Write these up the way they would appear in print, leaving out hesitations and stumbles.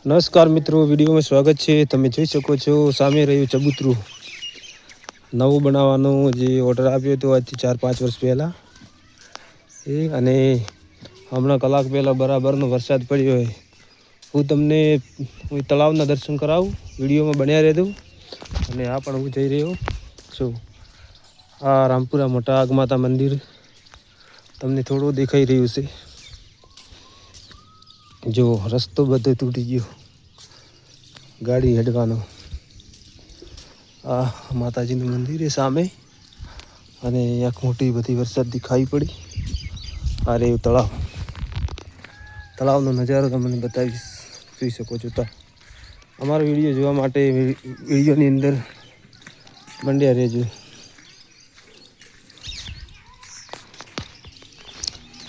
નમસ્કાર મિત્રો, વિડીયોમાં સ્વાગત છે। તમે જોઈ શકો છો સામે રહ્યું ચબૂતરું નવું બનાવવાનો જે ઓર્ડર આપ્યો હતો આજથી 4-5 વર્ષ પહેલાં અને હમણાં કલાક પહેલાં બરાબરનો વરસાદ પડ્યો હોય। હું તમને તળાવના દર્શન કરાવું, વિડીયોમાં બન્યા રહેજો। અને આ પણ હું જઈ રહ્યો છું। આ રામપુરા મોટા આગમાતા મંદિર તમને થોડું દેખાઈ રહ્યું છે। જો રસ્તો બધો તૂટી ગયો ગાડી હેડવાનો। આ માતાજીનું મંદિર છે સામે અને એક મોટી બધી વરસાદની ખાઈ પડી। આ રહ્યું તળાવ, તળાવનો નજારો તમને બતાવીશ, જોઈ શકો છો। તો અમારો વિડીયો જોવા માટે વિડીયોની અંદર મંડ્યા રહેજો।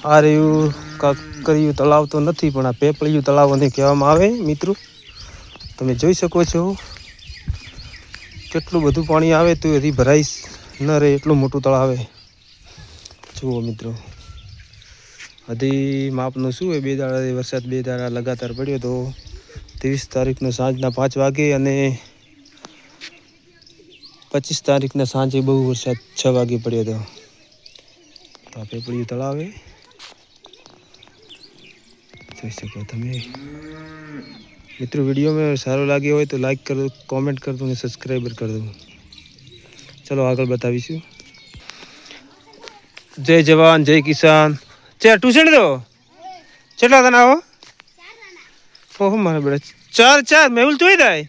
આ રહ્યું કાંકરિયું તળાવ તો નથી પણ આ પેપળિયું તળાવ એને કહેવામાં આવે। મિત્રો તમે જોઈ શકો છો કેટલું બધું પાણી આવે તો હજી ભરાઈ ન રહે એટલું મોટું તળાવ છે। જુઓ મિત્રો, હજી માપનું શું હોય, 2 દાડા વરસાદ 2 દાડા લગાતાર પડ્યો તો 23 તારીખનો સાંજના 5 વાગે અને 25 તારીખના સાંજે બહુ વરસાદ 6 વાગે પડ્યો હતો। તો આ પેપળિયું તળાવ છે, જોઈ શકો તમે। મિત્રો વિડીયો में સારો લાગ્યો હોય તો લાઈક કરો, કોમેન્ટ કરજો અને સબસ્ક્રાઈબર કરજો। ચલો આગળ બતાવીશું। જય જવાન જય કિસાન। ચે ટ્યુશન દો કેટલા તને આવો? ઓહો મારા બેટા 4 મેહુલ જોઈ જાય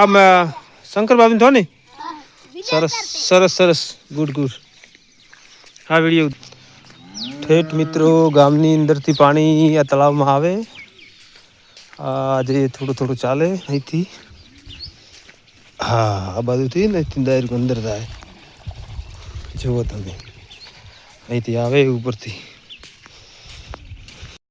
આમ શંકર બાબુ ધોની। સરસ સરસ સરસ, ગુડ ગુડ। આ વિડીયો ઠેઠ મિત્રો ગામની અંદરથી પાણી આ તળાવમાં આવે। આજે થોડું થોડું ચાલે અહીંથી। હા, આ બાજુથી ને ડાયરેક્ટ અંદર જાય। જુઓ તમે, અહીંથી આવે ઉપરથી।